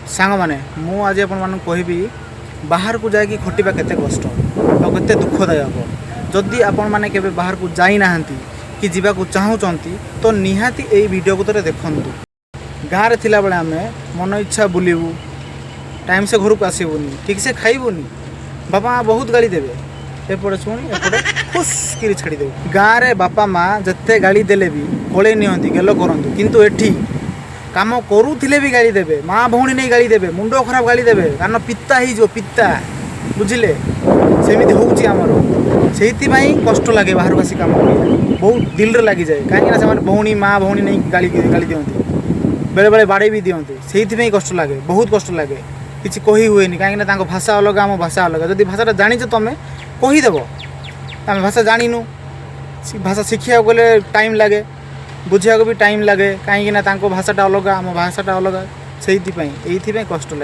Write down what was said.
सांग माने मु आज आपन कहबी बाहर को जाकि खटिबा केते कष्ट और केते दुखदायक। जदि आपण माने केबे बाहर को जाई नाहंती कि जीवा को चाहूचंती तो निहाती एई वीडियो को तरे देखंतु। गाँव रे थिला बेले आमे मन इच्छा बुलिबू, टाइम से घर को आसबूनी, ठीक से खाइबूनी, बापा बहुत गाड़ी देवे, एपटे शुणी एपटे खुश कि छाड़देव। गाँव रे बापा माँ जिते गाड़ी देले भी कोले नियंती गेलो करंतु, किंतु एठी काम करूथिले भी गाड़ी देवे, माँ भौणी नहीं गाड़ी देवे, मुंडो खराब गाड़ी देवे, कारण पिता ही जो पिता बुझिले सेमिति होउची हमर। सेहितिबाई कष्ट लागे बाहर आसी काम करिया, बहुत दिल रे लागी जाए। कहीं से भौणी माँ भौणी नहीं गाड़ी दियंती, बेले बेले बाड़े भी दियंती, सेहितिबाई कष्ट लागे, बहुत कष्ट लागे। किसी कही हुए कहीं भाषा अलग आम भाषा अलग। जदि भाषा जानी तुम कहीदेव, आम भाषा जाणीनु, भाषा शिखा गले टाइम लगे, बुझा भी टाइम लगे, कहीं भाषाटा अलग आम भाषाटा अलग, से कष्ट लगे।